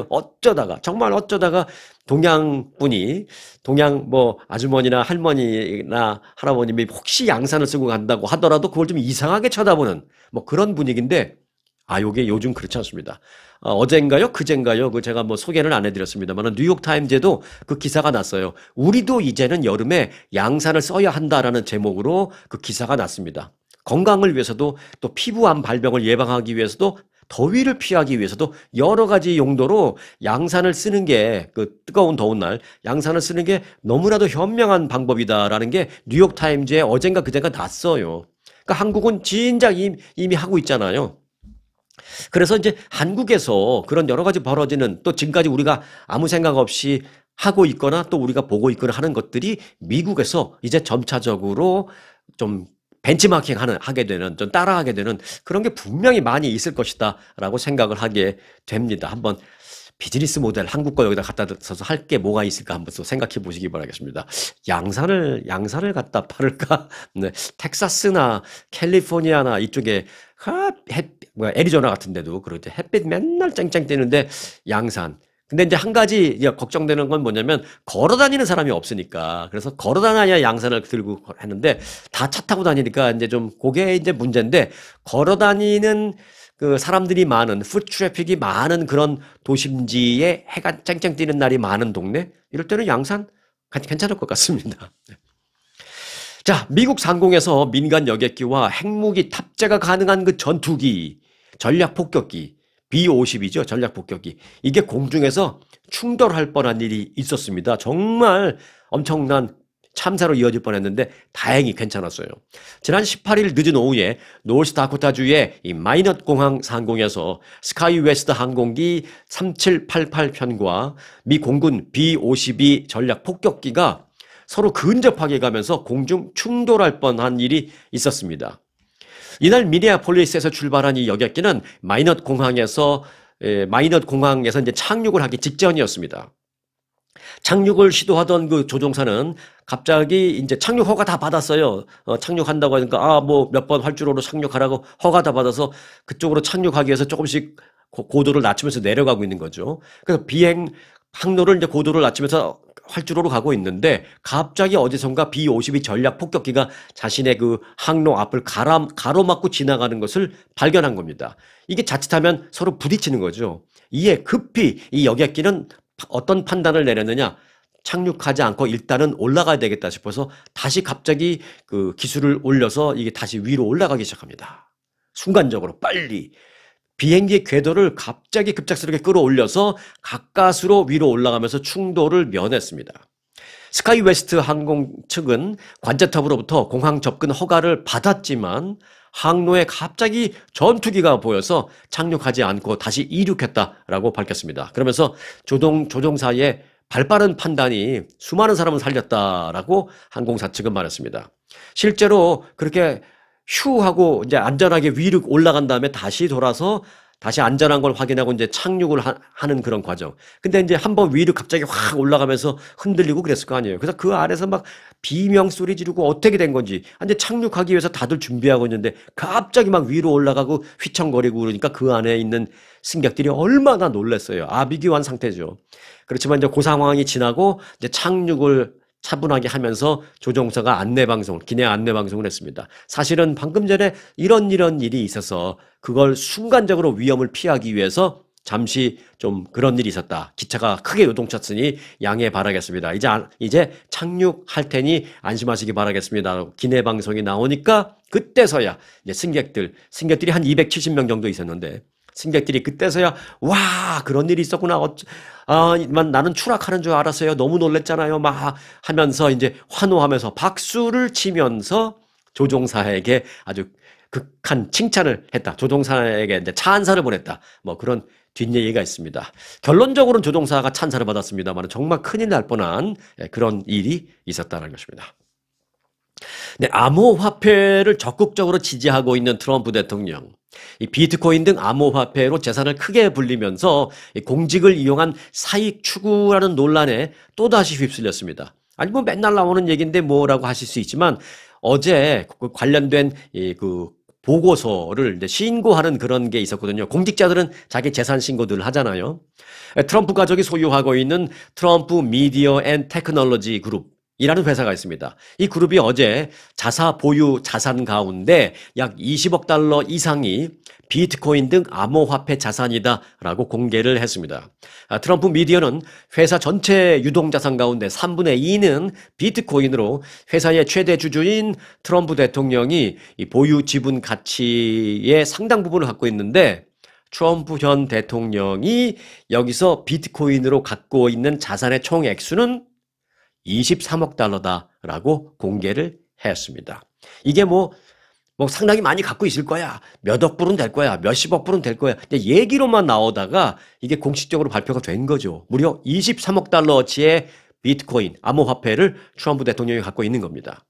정말 어쩌다가 동양 뭐 아주머니나 할머니나 할아버님이 혹시 양산을 쓰고 간다고 하더라도 그걸 좀 이상하게 쳐다보는 뭐 그런 분위기인데, 요게 요즘 그렇지 않습니다. 어젠가요? 그젠가요? 제가 뭐 소개는 안 해드렸습니다만 뉴욕타임즈에도 그 기사가 났어요. 우리도 이제는 여름에 양산을 써야 한다라는 제목으로 그 기사가 났습니다. 건강을 위해서도 또 피부암 발병을 예방하기 위해서도 더위를 피하기 위해서도 여러 가지 용도로 양산을 쓰는 게, 그 뜨거운 더운 날 양산을 쓰는 게 너무나도 현명한 방법이다라는 게 뉴욕타임즈에 어젠가 그젠가 났어요. 그러니까 한국은 진작 이미 하고 있잖아요. 그래서 이제 한국에서 그런 여러 가지 벌어지는, 또 지금까지 우리가 아무 생각 없이 하고 있거나 또 우리가 보고 있거나 하는 것들이 미국에서 이제 점차적으로 좀 벤치마킹 하게 되는, 좀 따라하게 되는 그런 게 분명히 많이 있을 것이다 라고 생각을 하게 됩니다. 한번 비즈니스 모델 한국 거 여기다 갖다 써서 할 게 뭐가 있을까 한번 또 생각해 보시기 바라겠습니다. 양산을 갖다 팔을까? 네, 텍사스나 캘리포니아나 이쪽에 애리조나 같은 데도 그렇게 햇빛 맨날 쨍쨍 뜨는데 양산. 근데 이제 한 가지 걱정되는 건 뭐냐면 걸어 다니는 사람이 없으니까, 그래서 걸어 다녀야 양산을 들고 하는데 다 차 타고 다니니까 이제 좀 그게 이제 문제인데, 걸어 다니는 그 사람들이 많은 푸트 트래픽이 많은 그런 도심지에 해가 쨍쨍 뜨는 날이 많은 동네 이럴 때는 양산 괜찮을 것 같습니다. 자, 미국 상공에서 민간 여객기와 핵무기 탑재가 가능한 그 전투기, 전략 폭격기, B-50이죠. 전략 폭격기. 이게 공중에서 충돌할 뻔한 일이 있었습니다. 정말 엄청난 참사로 이어질 뻔했는데 다행히 괜찮았어요. 지난 18일 늦은 오후에 노스다코타주의 이 마이넛 공항 상공에서 스카이웨스트 항공기 3788편과 미 공군 B-52 전략 폭격기가 서로 근접하게 가면서 공중 충돌할 뻔한 일이 있었습니다. 이날 미네아폴리스에서 출발한 이 여객기는 마이넛 공항에서 이제 착륙을 하기 직전이었습니다. 착륙을 시도하던 그 조종사는 갑자기 이제 착륙 허가 다 받았어요. 착륙한다고 하니까 뭐 몇 번 활주로로 착륙하라고 허가 다 받아서 그쪽으로 착륙하기 위해서 조금씩 고도를 낮추면서 내려가고 있는 거죠. 그래서 비행 항로를 이제 고도를 낮추면서 활주로로 가고 있는데 갑자기 어디선가 B-52 전략 폭격기가 자신의 그 항로 앞을 가로막고 지나가는 것을 발견한 겁니다. 이게 자칫하면 서로 부딪히는 거죠. 이에 급히 이 여객기는 어떤 판단을 내렸느냐? 착륙하지 않고 일단은 올라가야 되겠다 싶어서 다시 갑자기 그 기술을 올려서 이게 다시 위로 올라가기 시작합니다. 순간적으로 빨리 비행기의 궤도를 갑자기 급작스럽게 끌어올려서 가까스로 위로 올라가면서 충돌을 면했습니다. 스카이웨스트 항공 측은 관제탑으로부터 공항 접근 허가를 받았지만 항로에 갑자기 전투기가 보여서 착륙하지 않고 다시 이륙했다라고 밝혔습니다. 그러면서 조종사의 발빠른 판단이 수많은 사람을 살렸다라고 항공사 측은 말했습니다. 실제로 그렇게 휴 하고 이제 안전하게 위로 올라간 다음에 다시 돌아서 다시 안전한 걸 확인하고 이제 착륙을 하는 그런 과정. 근데 이제 한번 위로 갑자기 확 올라가면서 흔들리고 그랬을 거 아니에요. 그래서 그 아래서 막 비명 소리 지르고 어떻게 된 건지. 이제 착륙하기 위해서 다들 준비하고 있는데 갑자기 막 위로 올라가고 휘청거리고 그러니까 그 안에 있는 승객들이 얼마나 놀랐어요. 아비규환 상태죠. 그렇지만 이제 그 상황이 지나고 이제 착륙을 차분하게 하면서 조종사가 기내 안내 방송을 했습니다. 사실은 방금 전에 이런 일이 있어서 그걸 순간적으로 위험을 피하기 위해서 잠시 좀 그런 일이 있었다. 기차가 크게 요동쳤으니 양해 바라겠습니다. 이제 착륙할 테니 안심하시기 바라겠습니다. 기내 방송이 나오니까 그때서야 이제 승객들이 한 270명 정도 있었는데 승객들이 그때서야 와 그런 일이 있었구나. 나는 추락하는 줄 알았어요. 너무 놀랬잖아요. 막 하면서 이제 환호하면서 박수를 치면서 조종사에게 아주 극한 칭찬을 했다. 조종사에게 이제 찬사를 보냈다. 뭐 그런 뒷얘기가 있습니다. 결론적으로는 조종사가 찬사를 받았습니다만 정말 큰일 날 뻔한 그런 일이 있었다는 것입니다. 네, 암호화폐를 적극적으로 지지하고 있는 트럼프 대통령. 이 비트코인 등 암호화폐로 재산을 크게 불리면서 공직을 이용한 사익 추구라는 논란에 또다시 휩쓸렸습니다. 아니 뭐 맨날 나오는 얘기인데 뭐라고 하실 수 있지만 어제 관련된 그 보고서를 이제 신고하는 그런 게 있었거든요. 공직자들은 자기 재산 신고들을 하잖아요. 트럼프 가족이 소유하고 있는 트럼프 미디어 앤 테크놀로지 그룹 이라는 회사가 있습니다. 이 그룹이 어제 자사 보유 자산 가운데 약 20억 달러 이상이 비트코인 등 암호화폐 자산이다라고 공개를 했습니다. 트럼프 미디어는 회사 전체 유동자산 가운데 3분의 2는 비트코인으로 회사의 최대 주주인 트럼프 대통령이 이 보유 지분 가치의 상당 부분을 갖고 있는데 트럼프 전 대통령이 여기서 비트코인으로 갖고 있는 자산의 총 액수는 23억 달러다라고 공개를 했습니다. 이게 뭐 상당히 많이 갖고 있을 거야. 몇억 불은 될 거야. 몇십억 불은 될 거야. 근데 얘기로만 나오다가 이게 공식적으로 발표가 된 거죠. 무려 23억 달러어치의 비트코인, 암호화폐를 트럼프 대통령이 갖고 있는 겁니다.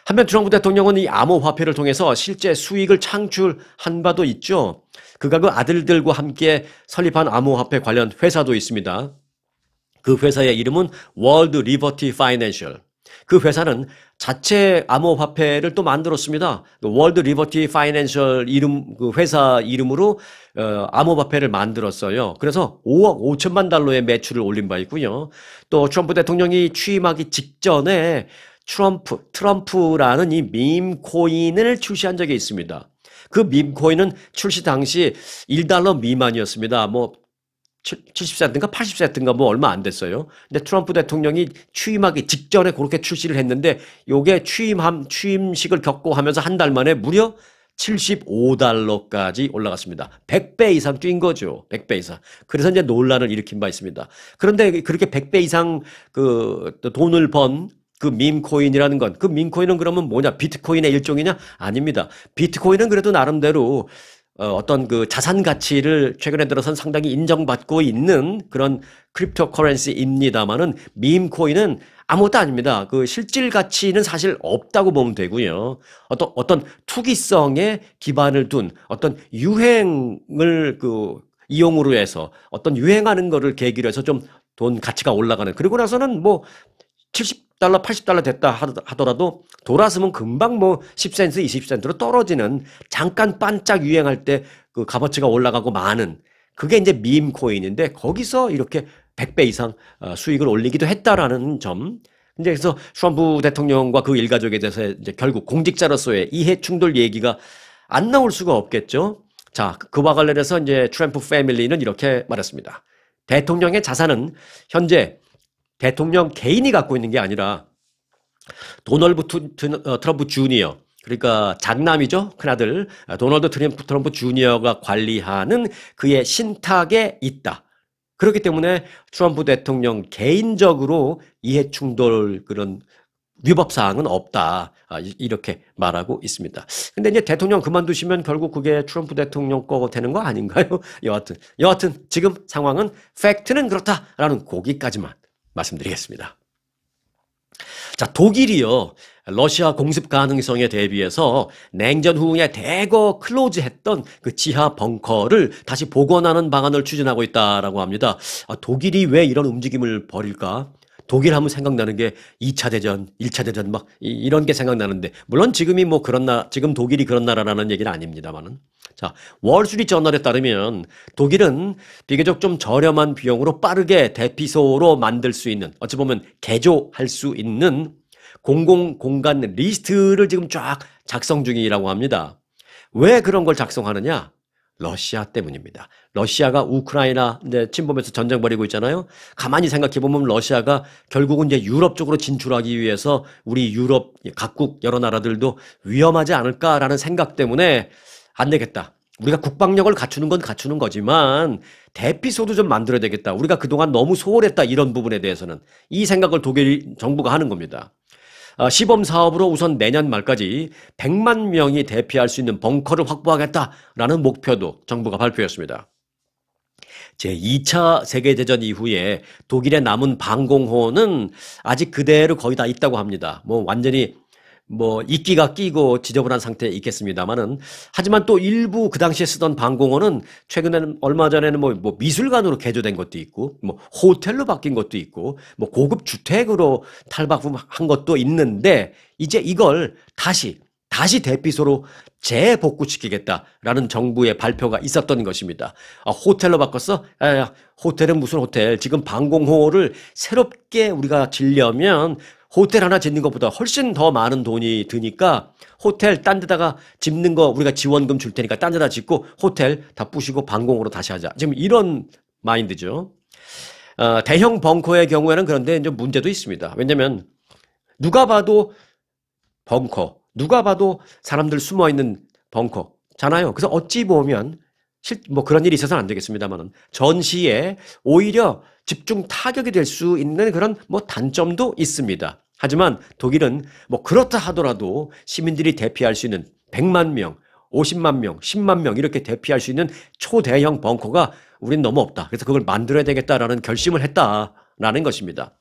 한편 트럼프 대통령은 이 암호화폐를 통해서 실제 수익을 창출한 바도 있죠. 그가 그 아들들과 함께 설립한 암호화폐 관련 회사도 있습니다. 그 회사의 이름은 월드 리버티 파이낸셜. 그 회사는 자체 암호화폐를 또 만들었습니다. 월드 리버티 파이낸셜 그 회사 이름으로 암호화폐를 만들었어요. 그래서 5억 5천만 달러의 매출을 올린 바 있고요. 또 트럼프 대통령이 취임하기 직전에 트럼프라는 이 밈 코인을 출시한 적이 있습니다. 그 밈코인은 출시 당시 1달러 미만이었습니다. 뭐 70센트인가 80센트인가 뭐 얼마 안 됐어요. 근데 트럼프 대통령이 취임하기 직전에 그렇게 출시를 했는데 요게 취임식을 겪고 하면서 한 달 만에 무려 75달러까지 올라갔습니다. 100배 이상 뛴 거죠. 100배 이상. 그래서 이제 논란을 일으킨 바 있습니다. 그런데 그렇게 100배 이상 그 돈을 번 그 밈코인이라는 건, 그 밈코인은 그러면 뭐냐? 비트코인의 일종이냐? 아닙니다. 비트코인은 그래도 나름대로 어떤 그 자산 가치를 최근에 들어선 상당히 인정받고 있는 그런 크립토 커런시입니다만은 밈코인은 아무것도 아닙니다. 그 실질 가치는 사실 없다고 보면 되고요. 어떤 투기성에 기반을 둔 어떤 유행을 그 이용으로 해서 어떤 유행하는 거를 계기로 해서 좀 돈 가치가 올라가는, 그리고 나서는 뭐 70달러, 80달러 됐다 하더라도 돌아서면 금방 뭐 10센트, 20센트로 떨어지는, 잠깐 반짝 유행할 때 그 값어치가 올라가고 마는, 그게 이제 밈 코인인데 거기서 이렇게 100배 이상 수익을 올리기도 했다라는 점. 근데 그래서 트럼프 대통령과 그 일가족에 대해서 이제 결국 공직자로서의 이해 충돌 얘기가 안 나올 수가 없겠죠. 자, 그와 관련해서 이제 트럼프 패밀리는 이렇게 말했습니다. 대통령의 자산은 현재 대통령 개인이 갖고 있는 게 아니라 도널드 트럼프 주니어, 그러니까 장남이죠. 큰아들 도널드 트럼프 주니어가 관리하는 그의 신탁에 있다. 그렇기 때문에 트럼프 대통령 개인적으로 이해충돌 그런 위법사항은 없다. 이렇게 말하고 있습니다. 근데 이제 대통령 그만두시면 결국 그게 트럼프 대통령 거 되는 거 아닌가요? 여하튼 지금 상황은 팩트는 그렇다라는 거기까지만 말씀드리겠습니다. 자, 독일이요. 러시아 공습 가능성에 대비해서 냉전 후에 대거 클로즈했던 그 지하 벙커를 다시 복원하는 방안을 추진하고 있다라고 합니다. 독일이 왜 이런 움직임을 벌일까? 독일 하면 생각나는 게 2차 대전, 1차 대전 막 이런 게 생각나는데, 물론 지금이 뭐 지금 독일이 그런 나라라는 얘기는 아닙니다만은. 자, 월스트리트저널에 따르면 독일은 비교적 좀 저렴한 비용으로 빠르게 대피소로 만들 수 있는, 어찌 보면 개조할 수 있는 공공 공간 리스트를 지금 쫙 작성 중이라고 합니다. 왜 그런 걸 작성하느냐? 러시아 때문입니다. 러시아가 우크라이나 이제 침범해서 전쟁 벌이고 있잖아요. 가만히 생각해 보면 러시아가 결국은 이제 유럽 쪽으로 진출하기 위해서 우리 유럽 각국 여러 나라들도 위험하지 않을까라는 생각 때문에 안 되겠다. 우리가 국방력을 갖추는 건 갖추는 거지만 대피소도 좀 만들어야 되겠다. 우리가 그동안 너무 소홀했다. 이런 부분에 대해서는 이 생각을 독일 정부가 하는 겁니다. 시범 사업으로 우선 내년 말까지 100만 명이 대피할 수 있는 벙커를 확보하겠다라는 목표도 정부가 발표했습니다. 제2차 세계대전 이후에 독일에 남은 방공호는 아직 그대로 거의 다 있다고 합니다. 뭐 완전히 뭐 이끼가 끼고 지저분한 상태에 있겠습니다만은, 하지만 또 일부 그 당시에 쓰던 방공호는 최근에는 얼마 전에는 뭐 미술관으로 개조된 것도 있고, 뭐 호텔로 바뀐 것도 있고, 뭐 고급 주택으로 탈바꿈한 것도 있는데, 이제 이걸 다시 대피소로 재복구시키겠다라는 정부의 발표가 있었던 것입니다. 호텔로 바꿨어? 호텔은 무슨 호텔? 지금 방공호를 새롭게 우리가 지려면 호텔 하나 짓는 것보다 훨씬 더 많은 돈이 드니까 호텔 딴 데다가 짓는 거 우리가 지원금 줄 테니까 딴 데다 짓고 호텔 다 부시고 방공호로 다시 하자. 지금 이런 마인드죠. 대형 벙커의 경우에는 그런데 이제 문제도 있습니다. 왜냐면 누가 봐도 벙커, 누가 봐도 사람들 숨어 있는 벙커잖아요. 그래서 어찌 보면 뭐 그런 일이 있어서는 안 되겠습니다만은 전시에 오히려 집중 타격이 될 수 있는 그런 뭐 단점도 있습니다. 하지만 독일은 뭐 그렇다 하더라도 시민들이 대피할 수 있는 100만 명, 50만 명, 10만 명 이렇게 대피할 수 있는 초대형 벙커가 우린 너무 없다. 그래서 그걸 만들어야 되겠다라는 결심을 했다라는 것입니다.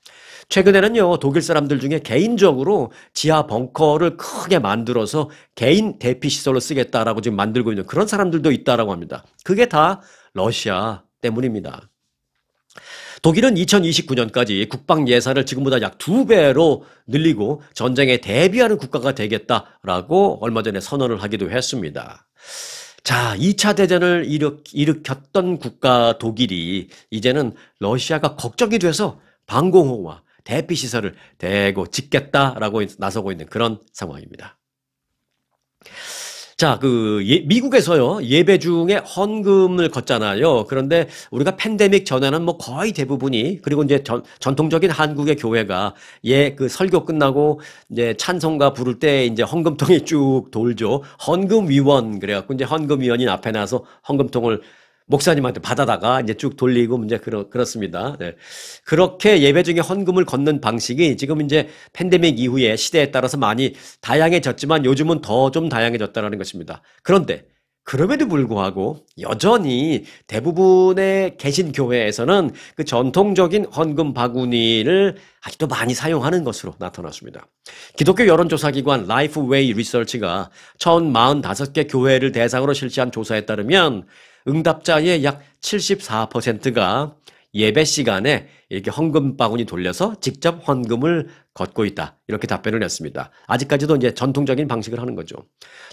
최근에는요, 독일 사람들 중에 개인적으로 지하 벙커를 크게 만들어서 개인 대피 시설로 쓰겠다라고 지금 만들고 있는 그런 사람들도 있다라고 합니다. 그게 다 러시아 때문입니다. 독일은 2029년까지 국방 예산을 지금보다 약 2배로 늘리고 전쟁에 대비하는 국가가 되겠다라고 얼마 전에 선언을 하기도 했습니다. 자, 2차 대전을 일으켰던 국가 독일이 이제는 러시아가 걱정이 돼서 방공호와 대피시설을 대거 짓겠다라고 나서고 있는 그런 상황입니다. 자, 미국에서요, 예배 중에 헌금을 걷잖아요. 그런데 우리가 팬데믹 전에는 뭐 거의 대부분이, 그리고 이제 전통적인 한국의 교회가 설교 끝나고 이제 찬송가 부를 때 이제 헌금통이 쭉 돌죠. 헌금위원, 그래갖고 이제 헌금위원인 앞에 나서 헌금통을 목사님한테 받아다가 이제 쭉 돌리고 이제 그렇습니다. 네. 그렇게 예배 중에 헌금을 걷는 방식이 지금 이제 팬데믹 이후에 시대에 따라서 많이 다양해졌지만 요즘은 더 좀 다양해졌다는 것입니다. 그런데 그럼에도 불구하고 여전히 대부분의 계신 교회에서는 그 전통적인 헌금 바구니를 아직도 많이 사용하는 것으로 나타났습니다. 기독교 여론조사기관 라이프웨이 리서치가 1045개 교회를 대상으로 실시한 조사에 따르면 응답자의 약 74%가 예배 시간에 이렇게 헌금 바구니 돌려서 직접 헌금을 걷고 있다. 이렇게 답변을 했습니다. 아직까지도 이제 전통적인 방식을 하는 거죠.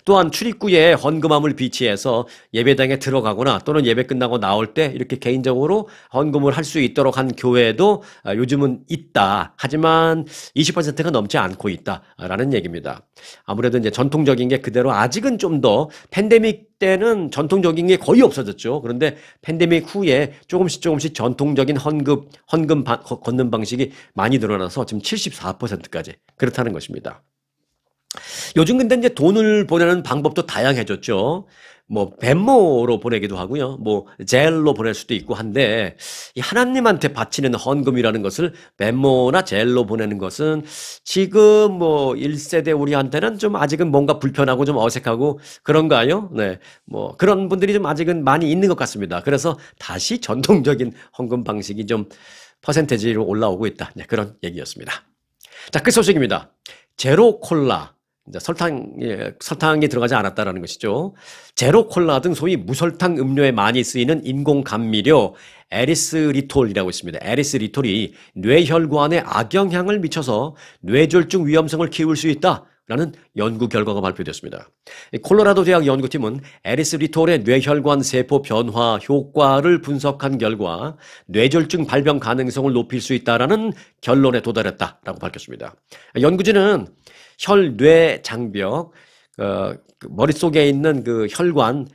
또한 출입구에 헌금함을 비치해서 예배당에 들어가거나 또는 예배 끝나고 나올 때 이렇게 개인적으로 헌금을 할 수 있도록 한 교회도 요즘은 있다. 하지만 20%가 넘지 않고 있다라는 얘기입니다. 아무래도 이제 전통적인 게 그대로 아직은 좀 더 팬데믹 때는 전통적인 게 거의 없어졌죠. 그런데 팬데믹 후에 조금씩 전통적인 헌금 걷는 방식이 많이 늘어나서 지금 74%까지 그렇다는 것입니다. 요즘 근데 이제 돈을 보내는 방법도 다양해졌죠. 뭐 벤모로 보내기도 하고요. 뭐 젤로 보낼 수도 있고 한데 이 하나님한테 바치는 헌금이라는 것을 벤모나 젤로 보내는 것은 지금 뭐 1세대 우리한테는 좀 아직은 뭔가 불편하고 좀 어색하고 그런가요? 네. 뭐 그런 분들이 좀 아직은 많이 있는 것 같습니다. 그래서 다시 전통적인 헌금 방식이 좀 퍼센테이지로 올라오고 있다. 네, 그런 얘기였습니다. 자, 끝 소식입니다. 제로 콜라. 이제 설탕이 들어가지 않았다라는 것이죠. 제로 콜라 등 소위 무설탕 음료에 많이 쓰이는 인공 감미료 에리스리톨이라고 있습니다. 에리스리톨이 뇌혈관에 악영향을 미쳐서 뇌졸중 위험성을 키울 수 있다라는 연구 결과가 발표됐습니다. 콜로라도 대학 연구팀은 에리스리톨의 뇌혈관 세포 변화 효과를 분석한 결과 뇌졸중 발병 가능성을 높일 수 있다라는 결론에 도달했다라고 밝혔습니다. 연구진은 혈뇌 장벽, 머릿속에 있는 그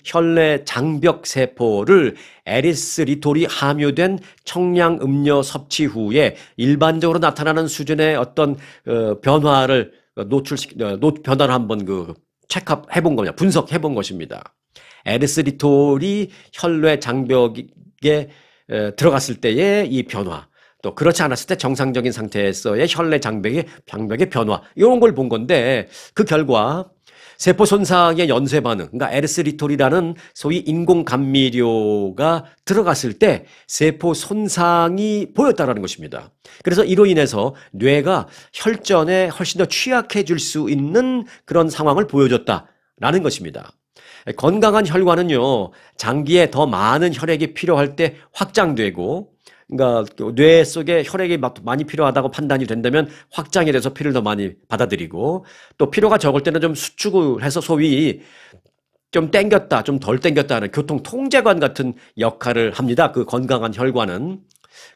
혈내 장벽 세포를 에리스리톨이 함유된 청량 음료 섭취 후에 일반적으로 나타나는 수준의 어떤 변화를 변화를 한번 체크업 해본 거냐, 분석해 본 것입니다. 에리스리톨이 혈뇌 장벽에 들어갔을 때의 이 변화, 또 그렇지 않았을 때 정상적인 상태에서의 혈내 장벽의 변화 이런 걸 본 건데 그 결과 세포 손상의 연쇄 반응, 그러니까 에리스리톨이라는 소위 인공 감미료가 들어갔을 때 세포 손상이 보였다라는 것입니다. 그래서 이로 인해서 뇌가 혈전에 훨씬 더 취약해질 수 있는 그런 상황을 보여줬다라는 것입니다. 건강한 혈관은요, 장기에 더 많은 혈액이 필요할 때 확장되고, 그러니까 뇌 속에 혈액이 많이 필요하다고 판단이 된다면 확장이 돼서 피를 더 많이 받아들이고, 또 필요가 적을 때는 좀 수축을 해서 소위 좀 땡겼다, 좀 덜 땡겼다는 교통 통제관 같은 역할을 합니다. 그 건강한 혈관은.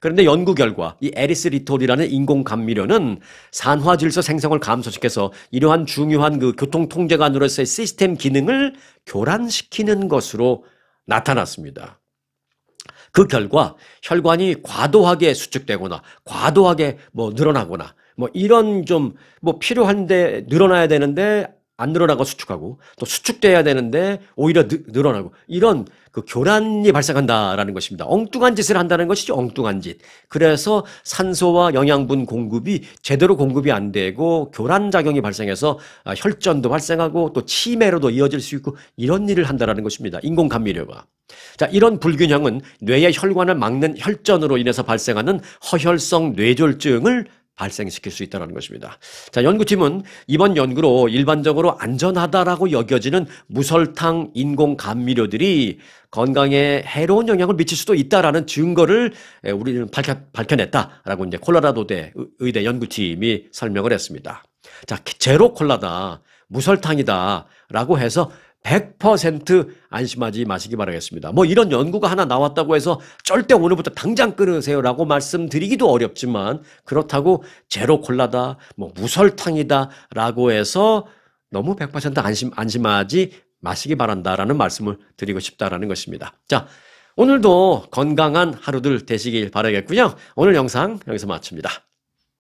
그런데 연구 결과 이 에리스리톨이라는 인공 감미료는 산화질소 생성을 감소시켜서 이러한 중요한 그 교통 통제관으로서의 시스템 기능을 교란시키는 것으로 나타났습니다. 그 결과 혈관이 과도하게 수축되거나 과도하게 늘어나거나 이런 좀 필요한데 늘어나야 되는데 안 늘어나고 수축하고 또 수축돼야 되는데 오히려 늘어나고 이런 그 교란이 발생한다라는 것입니다. 엉뚱한 짓을 한다는 것이죠. 엉뚱한 짓. 그래서 산소와 영양분 공급이 제대로 공급이 안 되고 교란 작용이 발생해서 혈전도 발생하고 또 치매로도 이어질 수 있고 이런 일을 한다라는 것입니다. 인공 감미료가. 자, 이런 불균형은 뇌의 혈관을 막는 혈전으로 인해서 발생하는 허혈성 뇌졸중을 발생시킬 수 있다는 것입니다. 자, 연구팀은 이번 연구로 일반적으로 안전하다라고 여겨지는 무설탕 인공 감미료들이 건강에 해로운 영향을 미칠 수도 있다라는 증거를 우리는 밝혀냈다라고 이제 콜로라도대 의대 연구팀이 설명을 했습니다. 자, 제로 콜라다, 무설탕이다라고 해서 100% 안심하지 마시기 바라겠습니다. 이런 연구가 하나 나왔다고 해서 절대 오늘부터 당장 끊으세요라고 말씀드리기도 어렵지만 그렇다고 제로 콜라다, 무설탕이다라고 해서 너무 100% 안심하지 마시기 바란다라는 말씀을 드리고 싶다라는 것입니다. 자, 오늘도 건강한 하루들 되시길 바라겠고요. 오늘 영상 여기서 마칩니다.